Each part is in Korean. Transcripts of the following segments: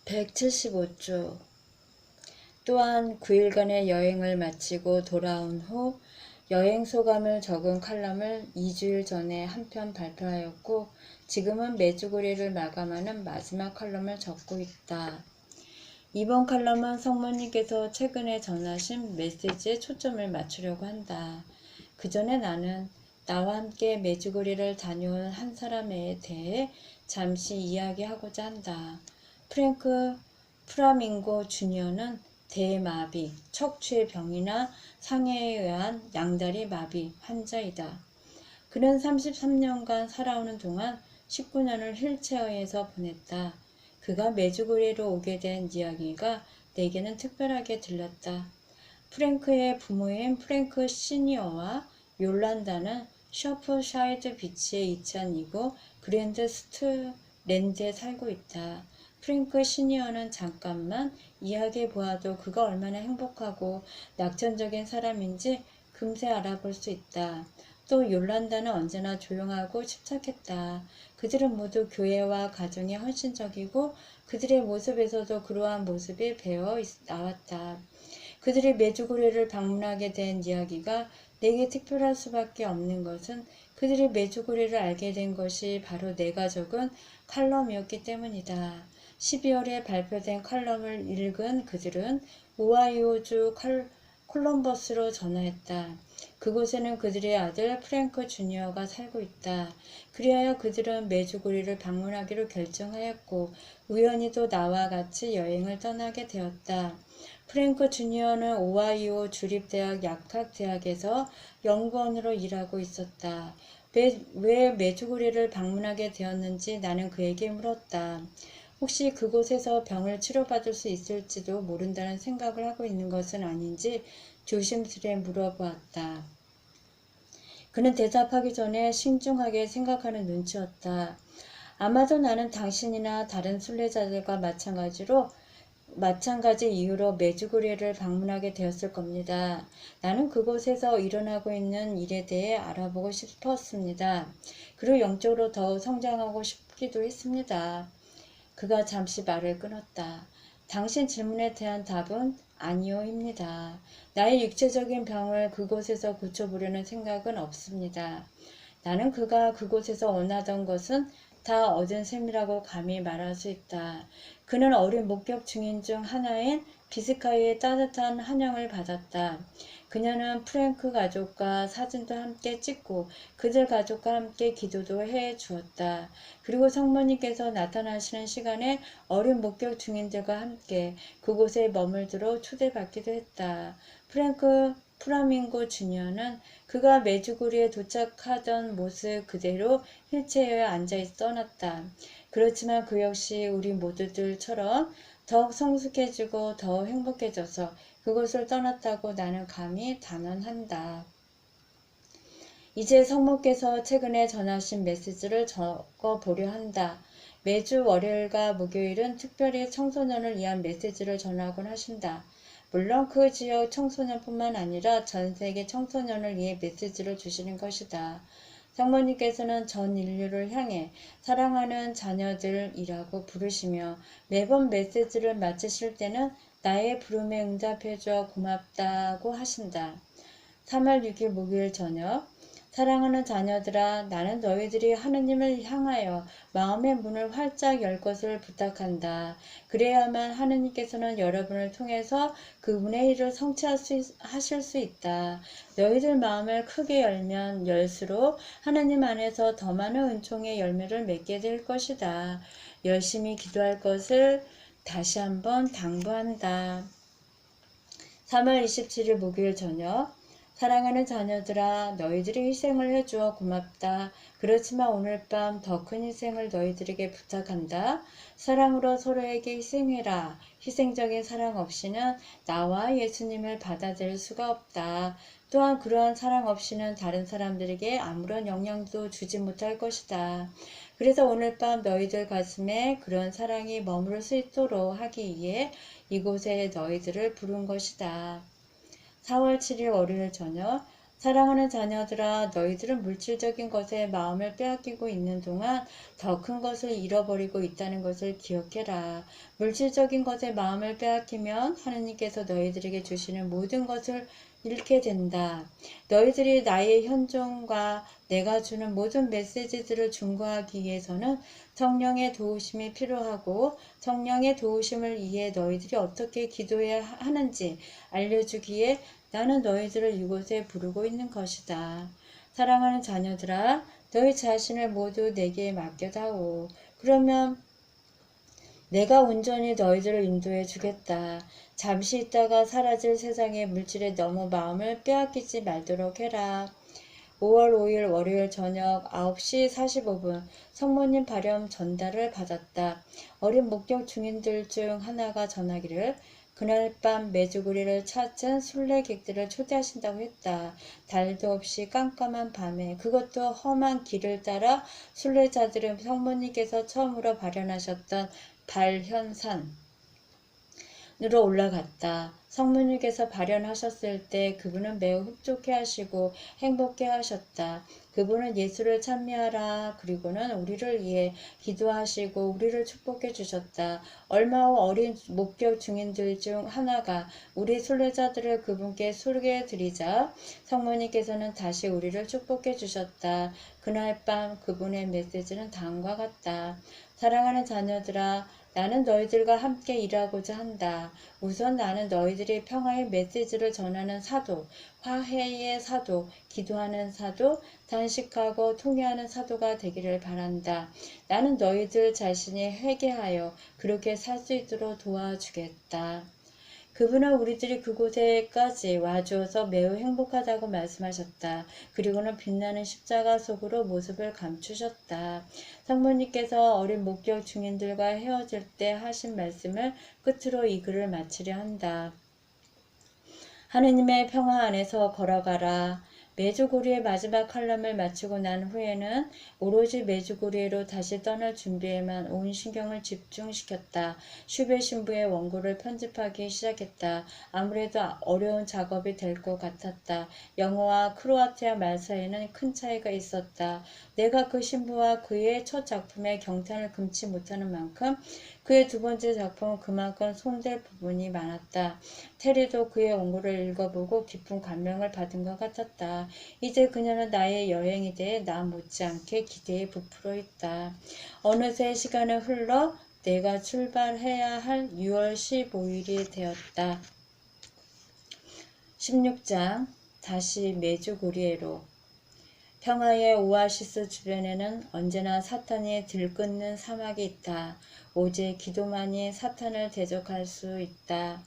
175주. 또한 9일간의 여행을 마치고 돌아온 후 여행 소감을 적은 칼럼을 2주일 전에 한 편 발표하였고 지금은 메주고리를 마감하는 마지막 칼럼을 적고 있다. 이번 칼럼은 성모님께서 최근에 전하신 메시지에 초점을 맞추려고 한다. 그 전에 나는 나와 함께 메주고리를 다녀온 한 사람에 대해 잠시 이야기하고자 한다. 프랭크 프라밍고 주니어는 대마비, 척추의 병이나 상해에 의한 양다리 마비 환자이다. 그는 33년간 살아오는 동안 19년을 휠체어에서 보냈다. 그가 메주고리로 오게 된 이야기가 내게는 특별하게 들렸다. 프랭크의 부모인 프랭크 시니어와 욜란다는 셔프샤이드 비치의 이찬이고 그랜드 스트랜드에 살고 있다. 프랭크 시니어는 잠깐만 이야기해 보아도 그가 얼마나 행복하고 낙천적인 사람인지 금세 알아볼 수 있다. 또 욜란다는 언제나 조용하고 침착했다. 그들은 모두 교회와 가정에 헌신적이고 그들의 모습에서도 그러한 모습이 배어 나왔다. 그들이 메주고리를 방문하게 된 이야기가 내게 특별할 수밖에 없는 것은 그들이 메주고리를 알게 된 것이 바로 내가 적은 칼럼이었기 때문이다. 12월에 발표된 칼럼을 읽은 그들은 오하이오주 콜럼버스로 전화했다. 그곳에는 그들의 아들 프랭크 주니어가 살고 있다. 그리하여 그들은 메주고리를 방문하기로 결정하였고 우연히도 나와 같이 여행을 떠나게 되었다. 프랭크 주니어는 오하이오 주립대학 약학대학에서 연구원으로 일하고 있었다. 왜 메주고리를 방문하게 되었는지 나는 그에게 물었다. 혹시 그곳에서 병을 치료받을 수 있을지도 모른다는 생각을 하고 있는 것은 아닌지 조심스레 물어보았다. 그는 대답하기 전에 신중하게 생각하는 눈치였다. 아마도 나는 당신이나 다른 순례자들과 마찬가지 이유로 메주고리를 방문하게 되었을 겁니다. 나는 그곳에서 일어나고 있는 일에 대해 알아보고 싶었습니다. 그리고 영적으로 더 성장하고 싶기도 했습니다. 그가 잠시 말을 끊었다. 당신 질문에 대한 답은 아니오입니다. 나의 육체적인 병을 그곳에서 고쳐보려는 생각은 없습니다. 나는 그가 그곳에서 원하던 것은 다 얻은 셈이라고 감히 말할 수 있다. 그는 어린 목격 증인 중 하나인 비스카이의 따뜻한 환영을 받았다. 그녀는 프랭크 가족과 사진도 함께 찍고 그들 가족과 함께 기도도 해 주었다. 그리고 성모님께서 나타나시는 시간에 어린 목격 증인들과 함께 그곳에 머물도록 초대받기도 했다. 프랭크 프라밍고 주니어는 그가 메주고리에 도착하던 모습 그대로 휠체어에 앉아있어 떠났다. 그렇지만 그 역시 우리 모두들처럼 더욱 성숙해지고 더 행복해져서 그곳을 떠났다고 나는 감히 단언한다. 이제 성모께서 최근에 전하신 메시지를 적어보려 한다. 매주 월요일과 목요일은 특별히 청소년을 위한 메시지를 전하곤 하신다. 물론 그 지역 청소년뿐만 아니라 전 세계 청소년을 위해 메시지를 주시는 것이다. 성모님께서는 전 인류를 향해 사랑하는 자녀들이라고 부르시며 매번 메시지를 마치실 때는 나의 부름에 응답해줘 고맙다고 하신다. 3월 6일 목요일 저녁. 사랑하는 자녀들아, 나는 너희들이 하느님을 향하여 마음의 문을 활짝 열 것을 부탁한다. 그래야만 하느님께서는 여러분을 통해서 그분의 일을 성취하실 수 있다. 너희들 마음을 크게 열면 열수록 하느님 안에서 더 많은 은총의 열매를 맺게 될 것이다. 열심히 기도할 것을 다시 한번 당부한다. 3월 27일 목요일 저녁. 사랑하는 자녀들아, 너희들이 희생을 해주어 고맙다. 그렇지만 오늘 밤 더 큰 희생을 너희들에게 부탁한다. 사랑으로 서로에게 희생해라. 희생적인 사랑 없이는 나와 예수님을 받아들일 수가 없다. 또한 그러한 사랑 없이는 다른 사람들에게 아무런 영향도 주지 못할 것이다. 그래서 오늘 밤 너희들 가슴에 그런 사랑이 머무를 수 있도록 하기 위해 이곳에 너희들을 부른 것이다. 4월 7일 월요일 저녁. 사랑하는 자녀들아, 너희들은 물질적인 것에 마음을 빼앗기고 있는 동안 더 큰 것을 잃어버리고 있다는 것을 기억해라. 물질적인 것에 마음을 빼앗기면 하느님께서 너희들에게 주시는 모든 것을 잃게 된다. 너희들이 나의 현존과 내가 주는 모든 메시지들을 중과하기 위해서는 성령의 도우심이 필요하고, 성령의 도우심을 위해 너희들이 어떻게 기도해야 하는지 알려주기에 나는 너희들을 이곳에 부르고 있는 것이다. 사랑하는 자녀들아, 너희 자신을 모두 내게 맡겨다오. 그러면 내가 온전히 너희들을 인도해 주겠다. 잠시 있다가 사라질 세상의 물질에 너무 마음을 빼앗기지 말도록 해라. 5월 5일 월요일 저녁 9시 45분 성모님 발염 전달을 받았다. 어린 목격 중인들 중 하나가 전하기를 그날 밤 메주구리를 찾은 순례객들을 초대하신다고 했다. 달도 없이 깜깜한 밤에, 그것도 험한 길을 따라 순례자들은 성모님께서 처음으로 발현하셨던 발현산 으로 올라갔다. 성모님께서 발현하셨을 때 그분은 매우 흡족해 하시고 행복해 하셨다. 그분은 예수를 찬미하라. 그리고는 우리를 위해 기도하시고 우리를 축복해 주셨다. 얼마 후 어린 목격 중인들 중 하나가 우리 순례자들을 그분께 소개해 드리자 성모님께서는 다시 우리를 축복해 주셨다. 그날 밤 그분의 메시지는 다음과 같다. 사랑하는 자녀들아, 나는 너희들과 함께 일하고자 한다. 우선 나는 너희들이 평화의 메시지를 전하는 사도, 화해의 사도, 기도하는 사도, 단식하고 통회하는 사도가 되기를 바란다. 나는 너희들 자신이 회개하여 그렇게 살 수 있도록 도와주겠다. 그분은 우리들이 그곳에까지 와주어서 매우 행복하다고 말씀하셨다. 그리고는 빛나는 십자가 속으로 모습을 감추셨다. 성모님께서 어린 목격 중인들과 헤어질 때 하신 말씀을 끝으로 이 글을 마치려 한다. 하느님의 평화 안에서 걸어가라. 메주고리의 마지막 칼럼을 마치고 난 후에는 오로지 메주고리로 다시 떠날 준비에만 온 신경을 집중시켰다. 슈베 신부의 원고를 편집하기 시작했다. 아무래도 어려운 작업이 될 것 같았다. 영어와 크로아티아 말 사이에는 큰 차이가 있었다. 내가 그 신부와 그의 첫 작품에 경탄을 금치 못하는 만큼 그의 두 번째 작품은 그만큼 손댈 부분이 많았다. 테리도 그의 원고를 읽어보고 깊은 감명을 받은 것 같았다. 이제 그녀는 나의 여행에 대해 나 못지않게 기대에 부풀어 있다. 어느새 시간은 흘러 내가 출발해야 할 6월 15일이 되었다. 16장 다시 메주고리에로. 평화의 오아시스 주변에는 언제나 사탄이 들끓는 사막이 있다. 오직 기도만이 사탄을 대적할 수 있다.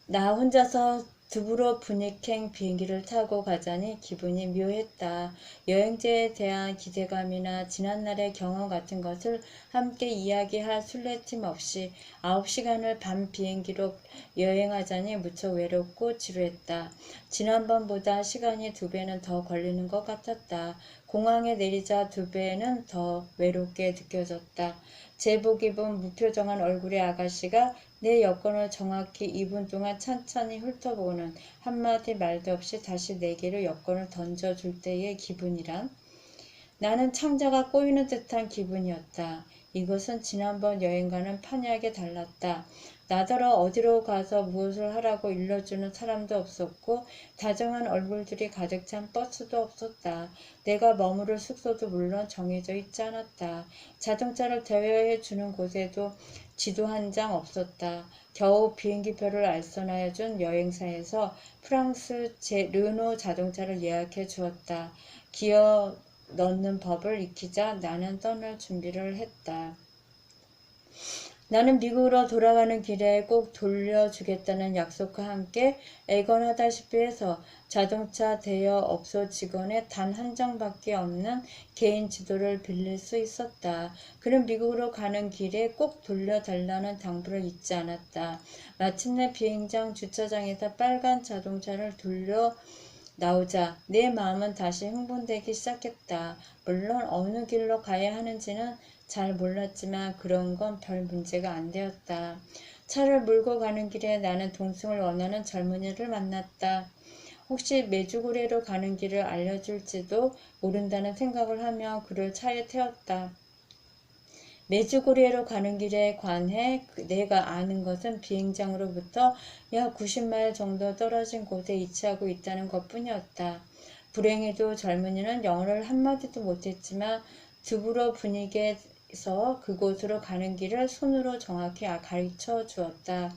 나 혼자서 두브로브니행 비행기를 타고 가자니 기분이 묘했다. 여행지에 대한 기대감이나 지난날의 경험 같은 것을 함께 이야기할 순례팀 없이 9시간을 밤 비행기로 여행하자니 무척 외롭고 지루했다. 지난번보다 시간이 2배는 더 걸리는 것 같았다. 공항에 내리자 2배는 더 외롭게 느껴졌다. 제복 입은 무표정한 얼굴의 아가씨가 내 여권을 정확히 2분 동안 찬찬히 훑어보고는 한마디 말도 없이 다시 내게로 여권을 던져줄 때의 기분이란? 나는 창자가 꼬이는 듯한 기분이었다. 이것은 지난번 여행과는 판이하게 달랐다. 나더러 어디로 가서 무엇을 하라고 일러주는 사람도 없었고 다정한 얼굴들이 가득 찬 버스도 없었다. 내가 머무를 숙소도 물론 정해져 있지 않았다. 자동차를 대여해 주는 곳에도 지도 한 장 없었다. 겨우 비행기표를 알선하여 준 여행사에서 프랑스 르노 자동차를 예약해 주었다. 기어 넣는 법을 익히자 나는 떠날 준비를 했다. 나는 미국으로 돌아가는 길에 꼭 돌려주겠다는 약속과 함께 애건하다시피 해서 자동차 대여 업소 직원의 단 한 장밖에 없는 개인 지도를 빌릴 수 있었다. 그는 미국으로 가는 길에 꼭 돌려달라는 당부를 잊지 않았다. 마침내 비행장 주차장에서 빨간 자동차를 돌려 나오자 내 마음은 다시 흥분되기 시작했다. 물론 어느 길로 가야 하는지는 잘 몰랐지만 그런 건 별 문제가 안 되었다. 차를 몰고 가는 길에 나는 동승을 원하는 젊은이를 만났다. 혹시 메주고리로 가는 길을 알려줄지도 모른다는 생각을 하며 그를 차에 태웠다. 메주고리로 가는 길에 관해 내가 아는 것은 비행장으로부터 약 90마일 정도 떨어진 곳에 위치하고 있다는 것뿐이었다. 불행히도 젊은이는 영어를 한마디도 못했지만 두부로 분위기에서 그곳으로 가는 길을 손으로 정확히 가르쳐 주었다.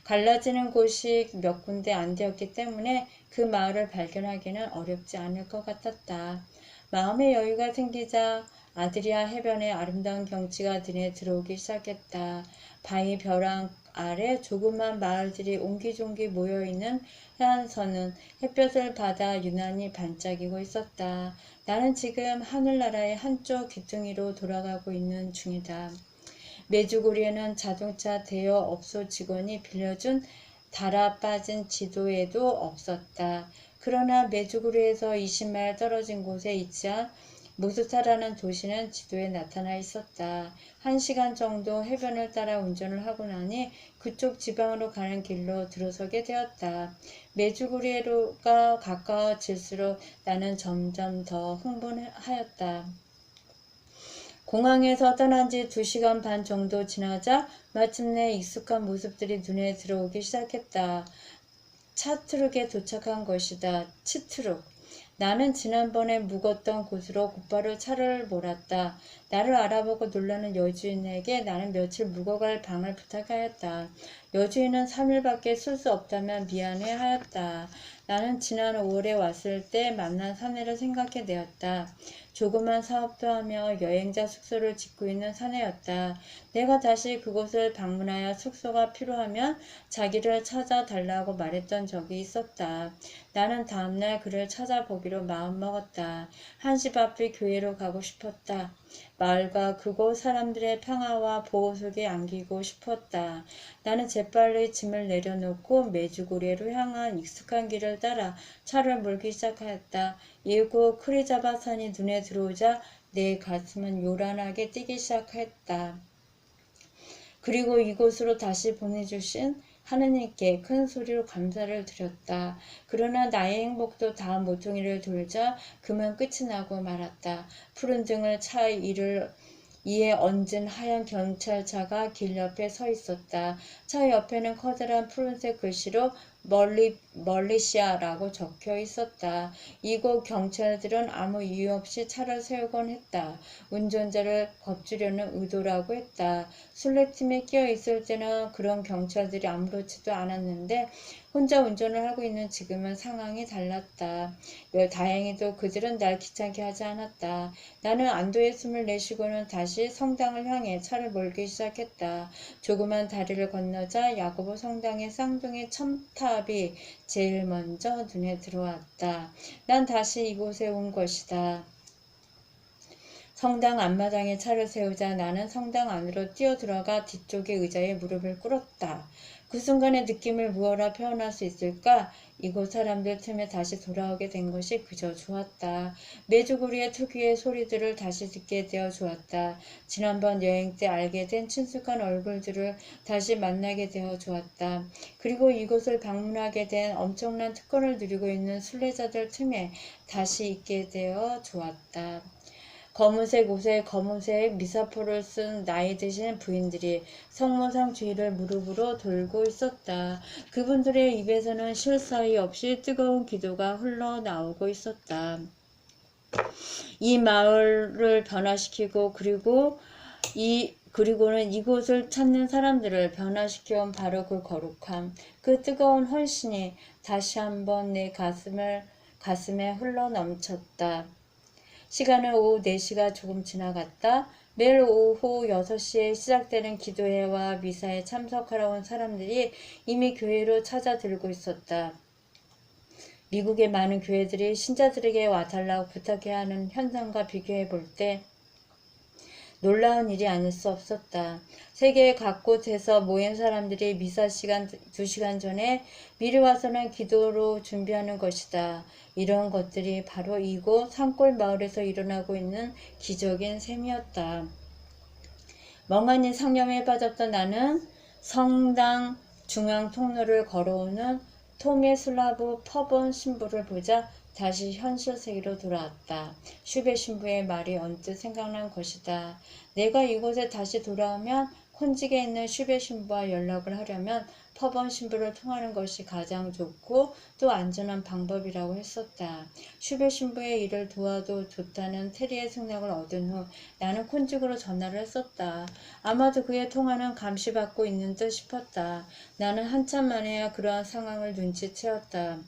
갈라지는 곳이 몇 군데 안 되었기 때문에 그 마을을 발견하기는 어렵지 않을 것 같았다. 마음의 여유가 생기자 아드리아 해변의 아름다운 경치가 눈에 들어오기 시작했다. 바위 벼랑 아래 조그만 마을들이 옹기종기 모여있는 해안선은 햇볕을 받아 유난히 반짝이고 있었다. 나는 지금 하늘나라의 한쪽 귀퉁이로 돌아가고 있는 중이다. 메주고리에는 자동차 대여업소 직원이 빌려준 달아 빠진 지도에도 없었다. 그러나 메주고리에서 20마일 떨어진 곳에 위치한 모스타라는 도시는 지도에 나타나 있었다. 1시간 정도 해변을 따라 운전을 하고 나니 그쪽 지방으로 가는 길로 들어서게 되었다. 메주고리가 가까워질수록 나는 점점 더 흥분하였다. 공항에서 떠난 지 2시간 반 정도 지나자 마침내 익숙한 모습들이 눈에 들어오기 시작했다. 차트룩에 도착한 것이다. 치트룩. 나는 지난번에 묵었던 곳으로 곧바로 차를 몰았다. 나를 알아보고 놀라는 여주인에게 나는 며칠 묵어갈 방을 부탁하였다. 여주인은 3일밖에 쓸 수 없다면 미안해 하였다. 나는 지난 5월에 왔을 때 만난 사내를 생각해내었다. 조그만 사업도 하며 여행자 숙소를 짓고 있는 사내였다. 내가 다시 그곳을 방문하여 숙소가 필요하면 자기를 찾아달라고 말했던 적이 있었다. 나는 다음날 그를 찾아보기로 마음먹었다. 1시 앞의 교회로 가고 싶었다. 마을과 그곳 사람들의 평화와 보호 속에 안기고 싶었다. 나는 재빨리 짐을 내려놓고 메주고리로 향한 익숙한 길을 따라 차를 몰기 시작하였다. 이후 크리자바 산이 눈에 들어오자 내 가슴은 요란하게 뛰기 시작했다. 그리고 이곳으로 다시 보내주신 하느님께 큰 소리로 감사를 드렸다. 그러나 나의 행복도 다음 모퉁이를 돌자 그만 끝이 나고 말았다. 푸른 등을 차 이에 얹은 하얀 경찰차가 길 옆에 서 있었다. 차 옆에는 커다란 푸른색 글씨로 멀리시아라고 적혀 있었다. 이곳 경찰들은 아무 이유 없이 차를 세우곤 했다. 운전자를 겁주려는 의도라고 했다. 술래팀에 끼어 있을 때는 그런 경찰들이 아무렇지도 않았는데 혼자 운전을 하고 있는 지금은 상황이 달랐다. 다행히도 그들은 날 귀찮게 하지 않았다. 나는 안도의 숨을 내쉬고는 다시 성당을 향해 차를 몰기 시작했다. 조그만 다리를 건너자 야고보 성당의 쌍둥이 첨탑이 제일 먼저 눈에 들어왔다. 난 다시 이곳에 온 것이다. 성당 앞마당에 차를 세우자 나는 성당 안으로 뛰어들어가 뒤쪽의 의자에 무릎을 꿇었다. 그 순간의 느낌을 무어라 표현할 수 있을까? 이곳 사람들 틈에 다시 돌아오게 된 것이 그저 좋았다. 메주고리의 특유의 소리들을 다시 듣게 되어 좋았다. 지난번 여행 때 알게 된 친숙한 얼굴들을 다시 만나게 되어 좋았다. 그리고 이곳을 방문하게 된 엄청난 특권을 누리고 있는 순례자들 틈에 다시 있게 되어 좋았다. 검은색 옷에 검은색 미사포를 쓴 나이 드신 부인들이 성모상 주위를 무릎으로 돌고 있었다. 그분들의 입에서는 쉴 사이 없이 뜨거운 기도가 흘러나오고 있었다. 이 마을을 변화시키고 그리고는 이곳을 찾는 사람들을 변화시켜온 바로 그 거룩함, 그 뜨거운 헌신이 다시 한번 내 가슴에 흘러넘쳤다. 시간은 오후 4시가 조금 지나갔다. 매일 오후 6시에 시작되는 기도회와 미사에 참석하러 온 사람들이 이미 교회로 찾아들고 있었다. 미국의 많은 교회들이 신자들에게 와달라고 부탁해야 하는 현상과 비교해 볼 때 놀라운 일이 아닐 수 없었다. 세계 각곳에서 모인 사람들이 미사 시간 2시간 전에 미리 와서는 기도로 준비하는 것이다. 이런 것들이 바로 이곳 산골 마을에서 일어나고 있는 기적인 셈이었다. 멍하니 상념에 빠졌던 나는 성당 중앙 통로를 걸어오는 토미슬라브 퍼본 신부를 보자 다시 현실 세계로 돌아왔다. 슈베 신부의 말이 언뜻 생각난 것이다. 내가 이곳에 다시 돌아오면 콘직에 있는 슈베 신부와 연락을 하려면 퍼번 신부를 통하는 것이 가장 좋고 또 안전한 방법이라고 했었다. 슈베 신부의 일을 도와도 좋다는 테리의 승낙을 얻은 후 나는 콘직으로 전화를 했었다. 아마도 그의 통화는 감시받고 있는 듯 싶었다. 나는 한참 만에야 그러한 상황을 눈치채었다.